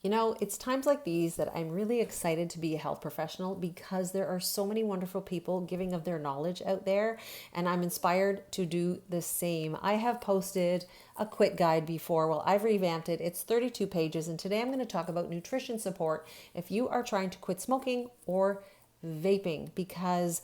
You know, it's times like these that I'm really excited to be a health professional because there are so many wonderful people giving of their knowledge out there, and I'm inspired to do the same. I have posted a quit guide before. Well, I've revamped it. It's 32 pages, and today I'm going to talk about nutrition support if you are trying to quit smoking or vaping because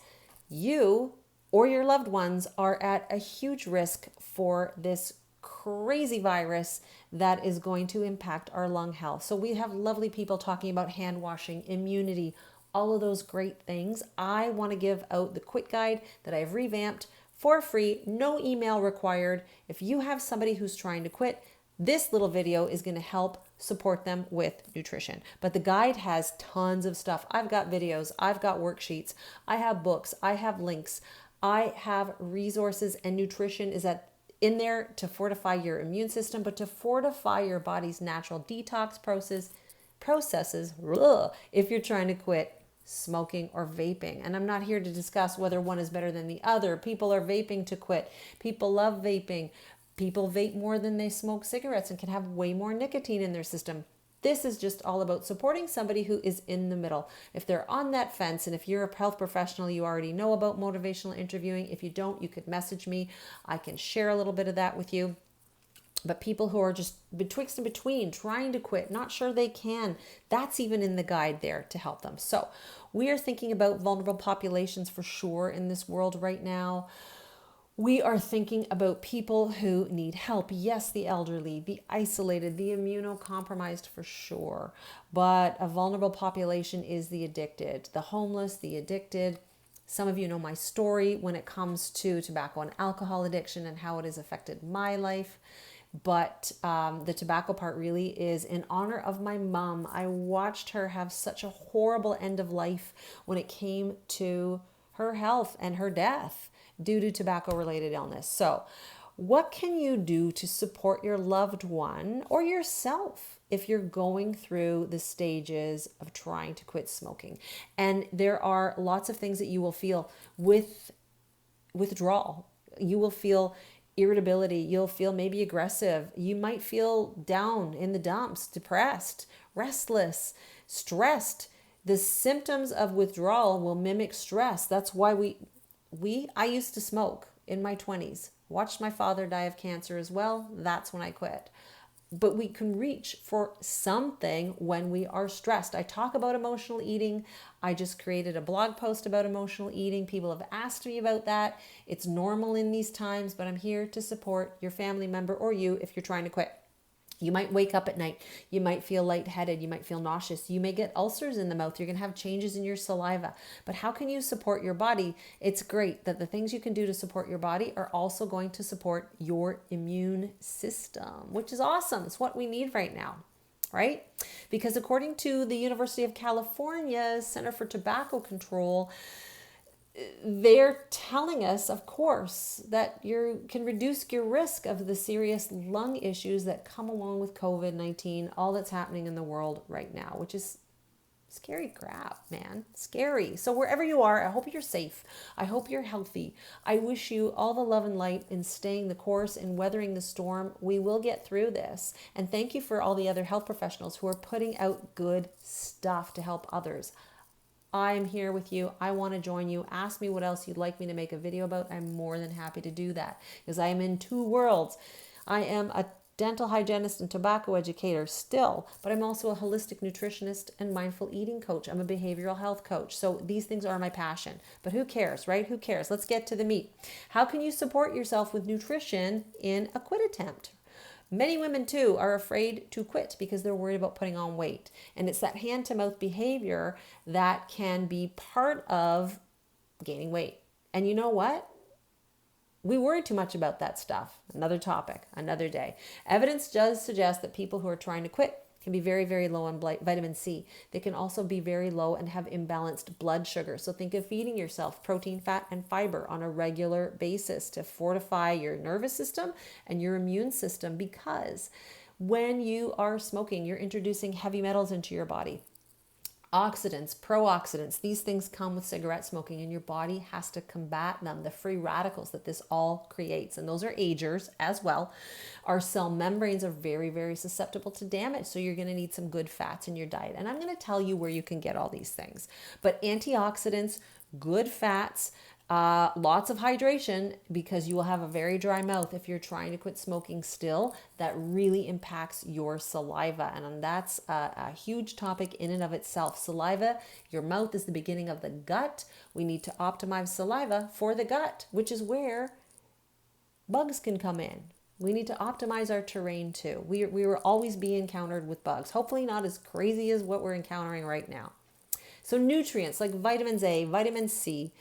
you or your loved ones are at a huge risk for this crazy virus that is going to impact our lung health. So we have lovely people talking about hand washing, immunity, all of those great things. I want to give out the quit guide that I've revamped for free, no email required. If you have somebody who's trying to quit, this little video is going to help support them with nutrition. But the guide has tons of stuff. I've got videos, I've got worksheets, I have books, I have links, I have resources, and nutrition is in there to fortify your immune system, but to fortify your body's natural detox processes if you're trying to quit smoking or vaping. And I'm not here to discuss whether one is better than the other. People are vaping to quit. People love vaping. People vape more than they smoke cigarettes and can have way more nicotine in their system. This is just all about supporting somebody who is in the middle. If they're on that fence, and if you're a health professional, you already know about motivational interviewing. If you don't, you could message me. I can share a little bit of that with you. But people who are just betwixt and between, trying to quit, not sure they can, that's even in the guide there to help them. So we are thinking about vulnerable populations for sure in this world right now. We are thinking about people who need help. Yes, the elderly, the isolated, the immunocompromised for sure. But a vulnerable population is the addicted, the homeless, the addicted. Some of you know my story when it comes to tobacco and alcohol addiction and how it has affected my life. But the tobacco part really is in honor of my mom. I watched her have such a horrible end of life when it came to her health and her death due to tobacco-related illness. So what can you do to support your loved one or yourself if you're going through the stages of trying to quit smoking? And there are lots of things that you will feel with withdrawal. You will feel irritability. You'll feel maybe aggressive. You might feel down in the dumps, depressed, restless, stressed. The symptoms of withdrawal will mimic stress. That's why I used to smoke in my 20s, watched my father die of cancer as well. That's when I quit. But we can reach for something when we are stressed. I talk about emotional eating. I just created a blog post about emotional eating. People have asked me about that. It's normal in these times, but I'm here to support your family member or you if you're trying to quit. You might wake up at night. You might feel lightheaded. You might feel nauseous. You may get ulcers in the mouth. You're going to have changes in your saliva. But how can you support your body? It's great that the things you can do to support your body are also going to support your immune system, which is awesome. It's what we need right now, right? Because according to the University of California's Center for Tobacco Control, they're telling us, of course, that you can reduce your risk of the serious lung issues that come along with COVID-19, all that's happening in the world right now, which is scary crap, man. Scary. So wherever you are, I hope you're safe. I hope you're healthy. I wish you all the love and light in staying the course and weathering the storm. We will get through this. And thank you for all the other health professionals who are putting out good stuff to help others. I'm here with you. I want to join you. Ask me what else you'd like me to make a video about. I'm more than happy to do that because I am in two worlds. I am a dental hygienist and tobacco educator still, but I'm also a holistic nutritionist and mindful eating coach. I'm a behavioral health coach. So these things are my passion. But who cares, right? Who cares? Let's get to the meat. How can you support yourself with nutrition in a quit attempt? Many women too are afraid to quit because they're worried about putting on weight. And it's that hand-to-mouth behavior that can be part of gaining weight. And you know what? We worry too much about that stuff. Another topic, another day. Evidence does suggest that people who are trying to quit can be very, very low on vitamin C. They can also be very low and have imbalanced blood sugar. So think of feeding yourself protein, fat, and fiber on a regular basis to fortify your nervous system and your immune system, because when you are smoking, you're introducing heavy metals into your body. Oxidants, pro-oxidants, these things come with cigarette smoking, and your body has to combat them. The free radicals that this all creates, and those are agers as well. Our cell membranes are very, very susceptible to damage, so you're going to need some good fats in your diet. And I'm going to tell you where you can get all these things. But antioxidants, good fats, lots of hydration, because you will have a very dry mouth if you're trying to quit smoking still. That really impacts your saliva, and that's a huge topic in and of itself. Saliva, your mouth is the beginning of the gut. We need to optimize saliva for the gut, which is where bugs can come in. We need to optimize our terrain too. We will always be encountered with bugs, hopefully not as crazy as what we're encountering right now. So nutrients like vitamins A, vitamin C,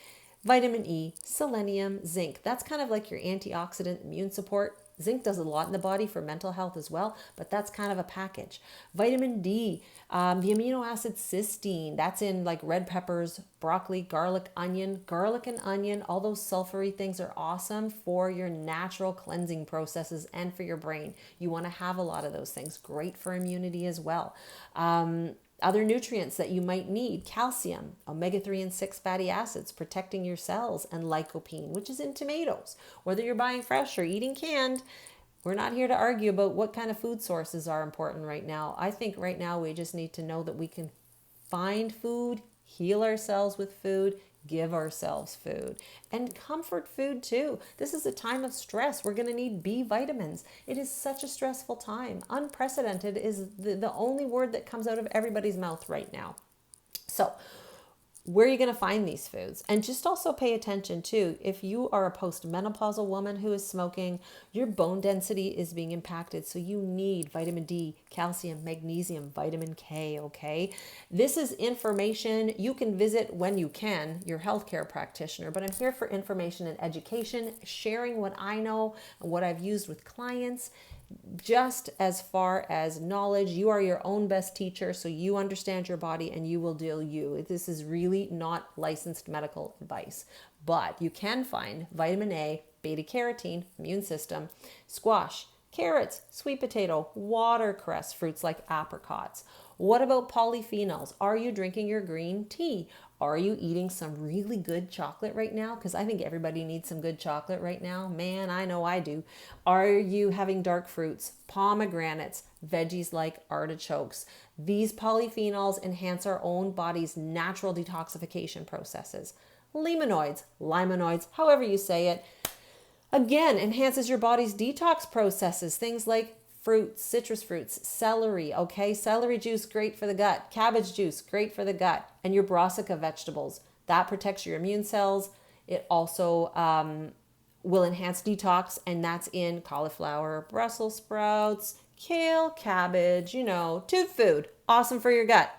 vitamin E, selenium, zinc. That's kind of like your antioxidant immune support. Zinc does a lot in the body for mental health as well, but that's kind of a package. Vitamin D, the amino acid cysteine, that's in like red peppers, broccoli, garlic, onion. Garlic and onion, all those sulfury things are awesome for your natural cleansing processes and for your brain. You want to have a lot of those things. Great for immunity as well. Other nutrients that you might need: calcium, omega-3 and 6 fatty acids, protecting your cells, and lycopene, which is in tomatoes. Whether you're buying fresh or eating canned, we're not here to argue about what kind of food sources are important right now. I think right now we just need to know that we can find food, heal ourselves with food, give ourselves food, and comfort food too. This is a time of stress. We're going to need B vitamins. It is such a stressful time. Unprecedented is the only word that comes out of everybody's mouth right now. So where are you going to find these foods? And just also pay attention too, if you are a postmenopausal woman who is smoking, your bone density is being impacted. So you need vitamin D, calcium, magnesium, vitamin K, okay? This is information you can visit when you can, your healthcare practitioner, but I'm here for information and education, sharing what I know and what I've used with clients. Just as far as knowledge, you are your own best teacher, so you understand your body and you will do you. This is really not licensed medical advice, but you can find vitamin A, beta carotene, immune system, squash, carrots, sweet potato, watercress, fruits like apricots. What about polyphenols? Are you drinking your green tea? Are you eating some really good chocolate right now? Because I think everybody needs some good chocolate right now. Man, I know I do. Are you having dark fruits, pomegranates, veggies like artichokes? These polyphenols enhance our own body's natural detoxification processes. Limonoids, however you say it, again, enhances your body's detox processes. Things like fruits, citrus fruits, celery, okay? Celery juice, great for the gut. Cabbage juice, great for the gut. And your brassica vegetables, that protects your immune cells. It also will enhance detox, and that's in cauliflower, Brussels sprouts, kale, cabbage, tube food. Awesome for your gut.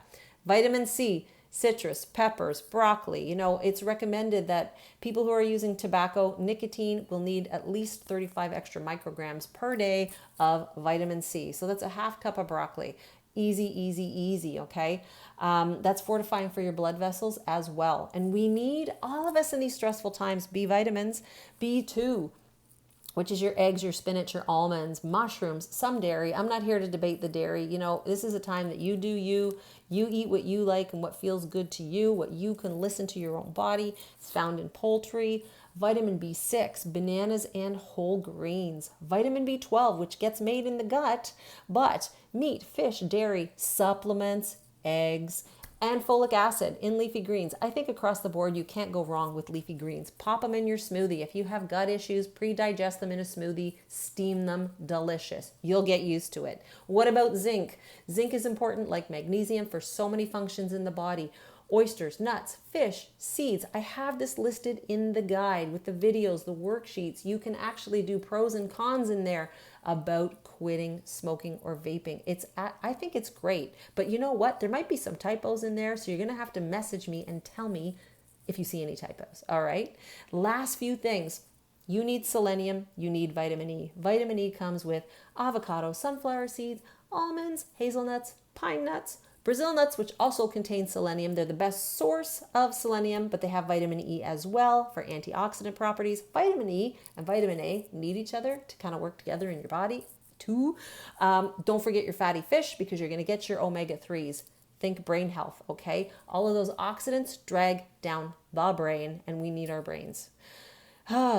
Vitamin C, citrus, peppers, broccoli. It's recommended that people who are using tobacco, nicotine will need at least 35 extra micrograms per day of vitamin C. So that's a half cup of broccoli. Easy, okay? That's fortifying for your blood vessels as well. And we need, all of us in these stressful times, B vitamins, B2, which is your eggs, your spinach, your almonds, mushrooms, some dairy. I'm not here to debate the dairy. This is a time that you do you. You eat what you like and what feels good to you, what you can listen to your own body. It's found in poultry. Vitamin B6, bananas, and whole grains. Vitamin B12, which gets made in the gut, but meat, fish, dairy, supplements, eggs, and folic acid in leafy greens. I think across the board, you can't go wrong with leafy greens. Pop them in your smoothie. If you have gut issues, pre-digest them in a smoothie, steam them, delicious. You'll get used to it. What about zinc? Zinc is important, like magnesium, for so many functions in the body. Oysters, nuts, fish, seeds. I have this listed in the guide with the videos, the worksheets. You can actually do pros and cons in there about quitting smoking or vaping. I think it's great, but you know what? There might be some typos in there, so you're going to have to message me and tell me if you see any typos, all right? Last few things. You need selenium, you need vitamin E. Vitamin E comes with avocado, sunflower seeds, almonds, hazelnuts, pine nuts, Brazil nuts, which also contain selenium. They're the best source of selenium, but they have vitamin E as well for antioxidant properties. Vitamin E and vitamin A need each other to kind of work together in your body too. Don't forget your fatty fish, because you're going to get your omega-3s. Think brain health, okay? All of those oxidants drag down the brain, and we need our brains.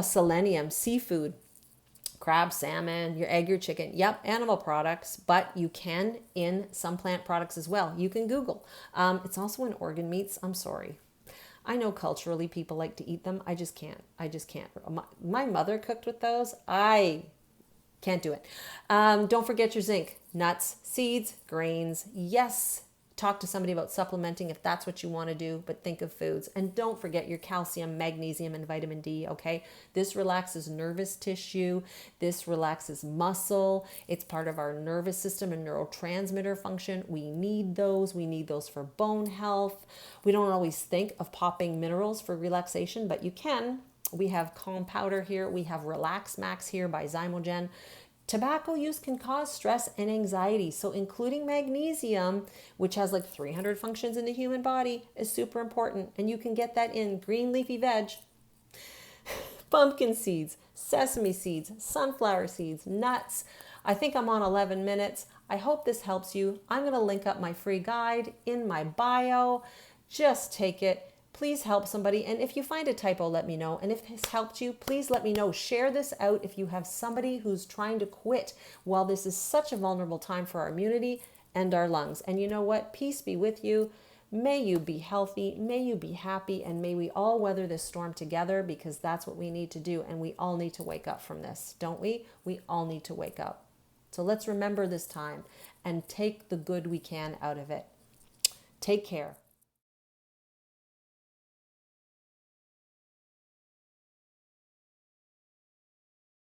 Selenium, seafood, crab, salmon, your egg, your chicken. Yep, animal products, but you can in some plant products as well. You can Google. It's also in organ meats. I'm sorry. I know culturally people like to eat them. I just can't. My mother cooked with those. I can't do it. Don't forget your zinc, nuts, seeds, grains. Yes, talk to somebody about supplementing if that's what you want to do, but think of foods. And don't forget your calcium, magnesium, and vitamin D, okay? This relaxes nervous tissue. This relaxes muscle. It's part of our nervous system and neurotransmitter function. We need those. We need those for bone health. We don't always think of popping minerals for relaxation, but you can. We have Calm Powder here. We have Relax Max here by Zymogen. Tobacco use can cause stress and anxiety. So including magnesium, which has like 300 functions in the human body, is super important. And you can get that in green leafy veg, pumpkin seeds, sesame seeds, sunflower seeds, nuts. I think I'm on 11 minutes. I hope this helps you. I'm going to link up my free guide in my bio. Just take it. Please help somebody. And if you find a typo, let me know. And if this helped you, please let me know. Share this out if you have somebody who's trying to quit while this is such a vulnerable time for our immunity and our lungs. And you know what? Peace be with you. May you be healthy. May you be happy. And may we all weather this storm together, because that's what we need to do. And we all need to wake up from this, don't we? We all need to wake up. So let's remember this time and take the good we can out of it. Take care.